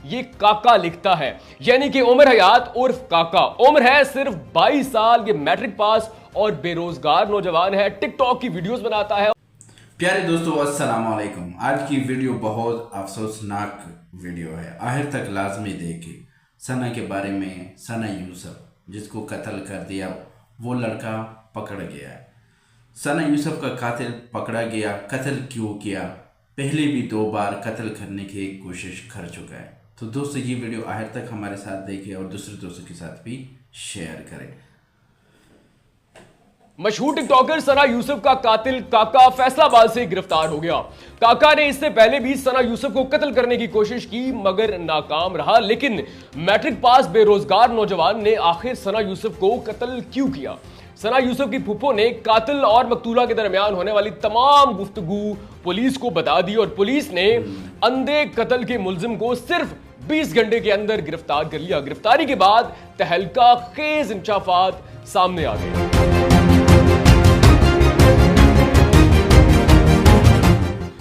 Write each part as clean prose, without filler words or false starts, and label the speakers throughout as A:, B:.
A: ये काका लिखता है, यानी कि उमर हयात उर्फ काका। उम्र है सिर्फ 22 साल। ये मैट्रिक पास और बेरोजगार नौजवान है। टिकटॉक की वीडियोस बनाता है।
B: प्यारे दोस्तों, अस्सलाम वालेकुम। आज की वीडियो बहुत अफसोसनाक वीडियो है। आखिर तक लाजमी देखें। सना के बारे में, सना यूसुफ जिसको कत्ल कर दिया, वो लड़का पकड़ गया है। सना यूसुफ का कातिल पकड़ा गया। कत्ल क्यों किया? पहले भी 2 बार कत्ल करने की कोशिश कर चुका है। तो दोस्तों, ये वीडियो आखिर तक हमारे साथ देखें और दूसरे दोस्तों के साथ भी शेयर करें।
A: मशहूर टिकटॉकर सना यूसुफ का कातिल काका फैसलाबाद से गिरफ्तार हो गया। काका ने इससे पहले भी सना यूसुफ को कत्ल करने की कोशिश की मगर नाकाम रहा। लेकिन मैट्रिक पास बेरोजगार नौजवान ने आखिर सना यूसुफ को कत्ल क्यों किया? सना यूसुफ की फूफो ने कातिल और मकतूला के दरमियान होने वाली तमाम गुफ्तगू पुलिस को बता दी और पुलिस ने अंधे कत्ल के मुल्जिम को सिर्फ 20 घंटे के अंदर गिरफ्तार कर लिया। गिरफ्तारी के बाद तहलका खेज इंकशाफात सामने आ गए।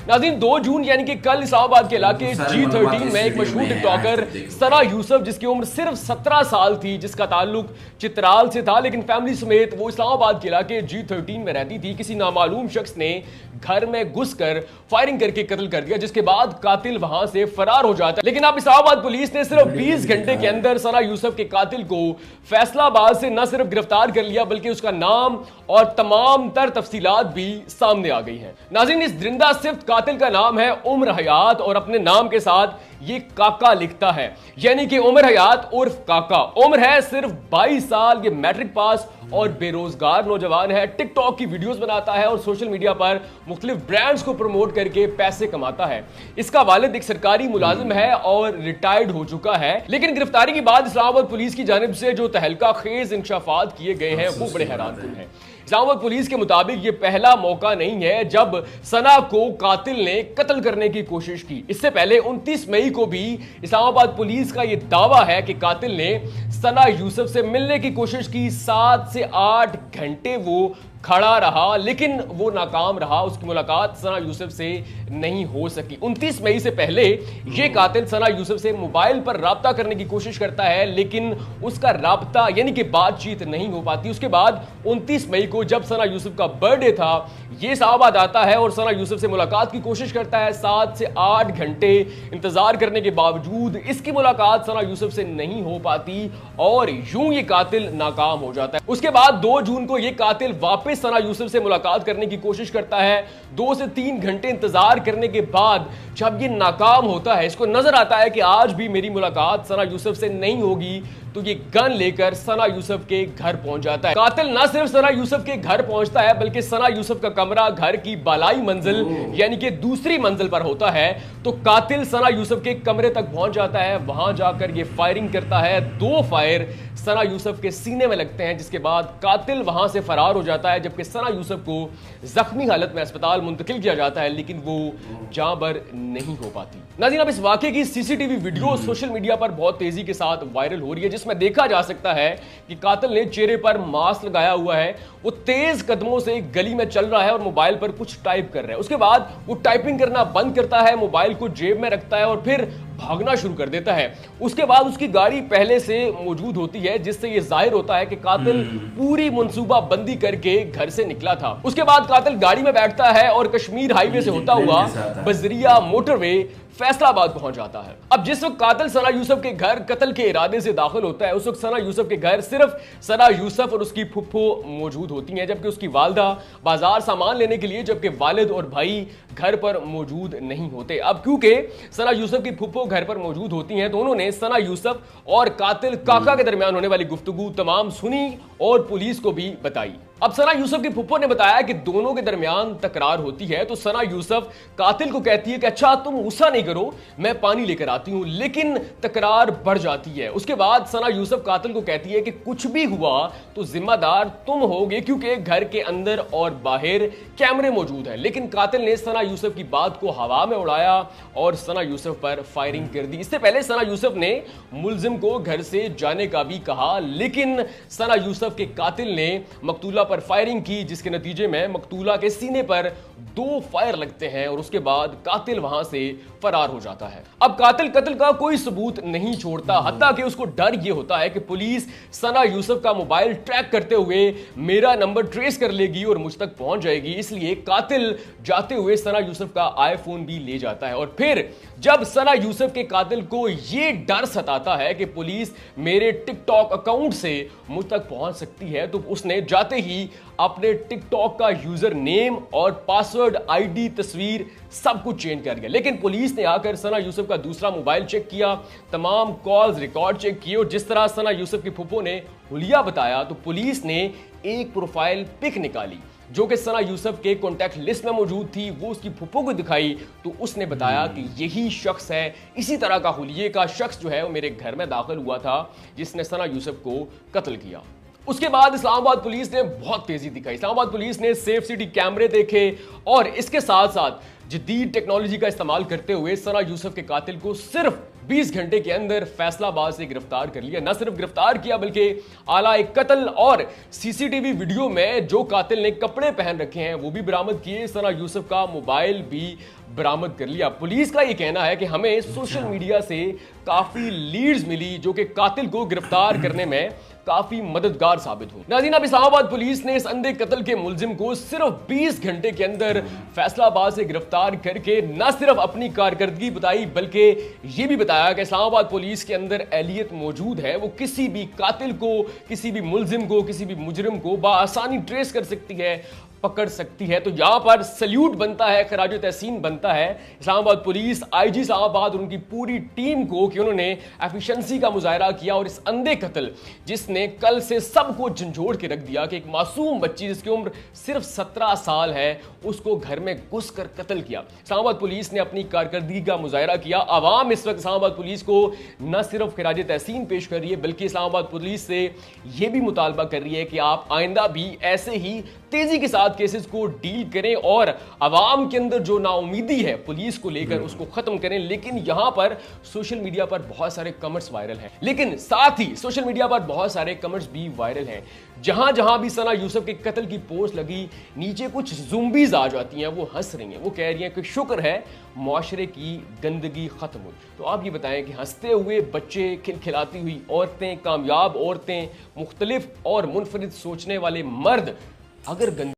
A: नाज़रीन, 2 जून यानी कि कल इस्लामाबाद के इलाके G13 में एक मशहूर टिकटॉकर सना यूसुफ, जिसकी उम्र सिर्फ 17 साल थी, जिसका ताल्लुक चित्राल से था लेकिन फैमिली समेत वो इस्लामाबाद के इलाके G13 में रहती थी, किसी नामालूम शख्स ने घर में घुसकर फायरिंग करके कत्ल कर दिया, जिसके बाद कातिल वहां से फरार हो जाता है। लेकिन अब इस्लामाबाद पुलिस ने सिर्फ 20 घंटे के अंदर सना यूसुफ के कातिल को फैसलाबाद से न सिर्फ गिरफ्तार कर लिया बल्कि उसका नाम और तमाम तर तफसीलात भी सामने आ गई हैं। नाज़रीन, इस जिंदा सिर्फ कातिल का नाम है उमर हयात और अपने नाम के साथ ये काका लिखता है, यानी कि उमर हयात उर्फ काका। उम्र है सिर्फ 22 साल। ये मैट्रिक पास और बेरोजगार नौजवान है। टिकटॉक की वीडियोस बनाता है और सोशल मीडिया पर मुख्तलिफ ब्रांड्स को प्रमोट करके पैसे कमाता है। इसका वालिद एक सरकारी मुलाजिम है और रिटायर्ड हो चुका है। लेकिन गिरफ्तारी के बाद इस्लामाबाद पुलिस की जानिब से जो तहलका खेज इंकशाफात किए गए हैं वो बड़े हैरानकुन हैं। इस्लामाबाद पुलिस के मुताबिक ये पहला मौका नहीं है जब सना को कातिल ने कत्ल करने की कोशिश की। इससे पहले 29 मई को भी इस्लामाबाद पुलिस का यह दावा है कि कातिल ने सना यूसुफ से मिलने की कोशिश की। 7 से 8 घंटे वो खड़ा रहा लेकिन वो नाकाम रहा। उसकी मुलाकात सना यूसुफ से नहीं हो सकी। 29 मई से पहले ये कातिल सना यूसुफ से मोबाइल पर राब्ता करने की कोशिश करता है लेकिन उसका राब्ता यानी कि बातचीत नहीं हो पाती। उसके बाद 29 मई को जब सना यूसुफ का बर्थडे था, ये इस्लामाबाद आता है और सना यूसुफ से मुलाकात की कोशिश करता है। 7 से 8 घंटे इंतजार करने के बावजूद इसकी मुलाकात सना यूसुफ से नहीं हो पाती और यूं ये कातिल नाकाम हो जाता है। उसके बाद 2 जून को ये कातिल वापस सना यूसुफ से मुलाकात करने की कोशिश करता है। 2 से 3 घंटे इंतजार करने के बाद जब ये नाकाम होता है, इसको नजर आता है कि आज भी मेरी मुलाकात सना यूसुफ से नहीं होगी, तो ये गन लेकर सना यूसुफ के घर पहुंच जाता है। कातिल ना सिर्फ सना यूसुफ के घर पहुंचता है बल्कि सना यूसुफ का कमरा घर की बालाई मंजिल यानी कि दूसरी मंजिल पर होता है। तो कातिल सना यूसुफ के कमरे तक पहुंच जाता है। वहां जाकर ये फायरिंग करता है। 2 फायर सना यूसुफ के सीने में लगते हैं, जिसके बाद कातिल वहां से फरार हो जाता है जबकि सना यूसुफ को जख्मी हालत में अस्पताल मुंतकिल किया जाता है लेकिन वो जां बर नहीं हो पाती। नाज़रीन, अब इस वाकये की सीसीटीवी वीडियो सोशल मीडिया पर बहुत तेजी के साथ वायरल हो रही है, जिसमें देखा जा सकता है कि कातिल ने चेहरे पर मास्क लगाया हुआ है। वो तेज कदमों से गली में चल रहा है और मोबाइल पर कुछ टाइप कर रहा है। उसके बाद वो टाइपिंग करना बंद करता है, मोबाइल को जेब में रखता है और फिर भागना शुरू कर देता है। उसके बाद उसकी गाड़ी पहले से मौजूद होती है, जिससे यह जाहिर होता है कि कातिल पूरी मंसूबा बंदी करके घर से निकला था। उसके बाद कातिल गाड़ी में बैठता है और कश्मीर हाईवे से होता हुआ बजरिया मोटरवे फैसलाबाद पहुंच जाता है। अब जिस वक्त कातिल सना यूसुफ के घर कत्ल के इरादे से दाखिल होता है, उस वक्त सना यूसुफ के घर सिर्फ सना यूसुफ और उसकी फुफ्फो मौजूद होती हैं, जबकि उसकी वालदा बाजार सामान लेने के लिए, जबकि वालिद और भाई घर पर मौजूद नहीं होते। अब क्योंकि सना यूसुफ की फुफ्फो घर पर मौजूद होती हैं तो उन्होंने सना यूसुफ और कातिल काका के दरमियान होने वाली गुफ्तगू तमाम सुनी और पुलिस को भी बताई। अब सना यूसुफ की फुफ्फो ने बताया कि दोनों के दरमियान तकरार होती है तो सना यूसुफ कातिल को कहती है कि अच्छा तुम गुस्सा नहीं करो, मैं पानी लेकर आती हूं, लेकिन तकरार बढ़ जाती है। उसके बाद सना यूसुफ कातिल को कहती है कि कुछ भी हुआ तो जिम्मेदार तुम होगे क्योंकि घर के अंदर और बाहर कैमरे मौजूद हैं। लेकिन कातिल ने सना यूसुफ की बात को हवा में उड़ाया और सना यूसुफ पर फायरिंग कर दी। इससे पहले सना यूसुफ ने मुलजिम को घर से जाने का भी कहा, लेकिन सना यूसुफ के कातिल ने मकतूला पर फायरिंग की, जिसके नतीजे में मकतूला के सीने पर 2 फायर लगते हैं और उसके बाद कातिल वहां से फरार हो जाता है। अब कातिल कत्ल का कोई सबूत नहीं छोड़ता, हत्ता कि उसको डर यह होता है कि पुलिस सना यूसुफ का मोबाइल ट्रैक करते हुए मेरा नंबर ट्रेस कर लेगी और मुझ तक पहुंच जाएगी। इसलिए कातिल जाते हुए सना यूसुफ का आईफोन भी ले जाता है। और फिर जब सना यूसुफ के कातिल को यह डर सताता है कि पुलिस मेरे टिकटॉक अकाउंट से मुझ तक पहुंच सकती है, तो उसने जाते ही अपने टिकटॉक का यूजर नेम और पासवर्ड, आईडी, तस्वीर सब कुछ चेंज कर दिया। लेकिन पुलिस ने आकर सना यूसुफ का दूसरा मोबाइल चेक किया, तमाम कॉल्स रिकॉर्ड चेक किए और जिस तरह सना यूसुफ की फुप्पो ने हुलिया बताया, तो पुलिस ने एक प्रोफाइल पिक निकाली जो कि सना यूसुफ के कॉन्टैक्ट लिस्ट में मौजूद थी। वो उसकी फुप्पो को दिखाई तो उसने बताया कि यही शख्स है, इसी तरह का हुलिये का शख्स जो है वो मेरे घर में दाखिल हुआ था जिसने सना यूसुफ को कत्ल किया। उसके बाद इस्लामाबाद पुलिस ने बहुत तेजी दिखाई। इस्लामाबाद पुलिस ने सेफ सिटी कैमरे देखे और इसके साथ साथ जदीद टेक्नोलॉजी का इस्तेमाल करते हुए सना यूसुफ के कातिल को सिर्फ 20 घंटे के अंदर फैसलाबाद से गिरफ्तार कर लिया। न सिर्फ गिरफ्तार किया बल्कि आला एक कत्ल और सीसीटीवी वीडियो में जो कातिल ने कपड़े पहन रखे हैं वो भी बरामद किए। सना यूसुफ का मोबाइल भी बरामद कर लिया। पुलिस का यह कहना है कि हमें सोशल मीडिया से काफी लीड्स मिली जो कि कातिल को गिरफ्तार करने में काफी मददगार साबित हुई। नाज़रीन, अब इस्लामाबाद पुलिस ने इस अंधे कत्ल के मुलजिम को सिर्फ 20 घंटे के अंदर फैसलाबाद से गिरफ्तार करके न सिर्फ अपनी कारकर्दगी बताई बल्कि यह भी बताया कि इस्लामाबाद पुलिस के अंदर एहलियत मौजूद है, वो किसी भी कातिल को, किसी भी मुलजिम को, किसी भी मुजरिम को बाआसानी ट्रेस कर सकती है, पकड़ सकती है। तो यहां पर सल्यूट बनता है, खराज तहसीन बनता है इस्लामाबाद पुलिस, आईजी इस्लामाबाद और उनकी पूरी टीम को कि उन्होंने एफिशिएंसी का मुजाहरा किया और इस अंधे कत्ल जिसने कल से सबको झंझोड़ के रख दिया कि एक मासूम बच्ची जिसकी उम्र सिर्फ 17 साल है उसको घर में घुसकर कत्ल किया। इस्लामाबाद पुलिस ने अपनी कारकर्दगी का मुजाहरा किया। आवाम इस वक्त इस्लामाबाद पुलिस को न सिर्फ खराज तहसीन पेश कर रही है बल्कि इस्लामाबाद पुलिस से यह भी मुतालबा कर रही है कि आप आइंदा भी ऐसे ही तेजी के साथ केसेस को डील करें और आवाम के अंदर जो नाउमीदी है पुलिस को लेकर उसको खत्म करें। लेकिन यहां पर सोशल मीडिया पर बहुत सारे कमेंट्स वायरल हैं, लेकिन साथ ही सोशल मीडिया पर बहुत सारे कमेंट्स भी वायरल हैं। जहां जहां भी सना यूसुफ के कत्ल की पोस्ट लगी, नीचे कुछ ज़ुम्बीज़ आ जाती हैं, वो हंस रही हैं, वो कह रही हैं कि शुक्र है मुआशरे की गंदगी खत्म हुई। तो आप ये बताएं कि हंसते हुए बच्चे, खिलखिलाती हुई औरतें, कामयाब औरतें, मुख्तलिफ और मुनफरिद सोचने वाले मर्द अगर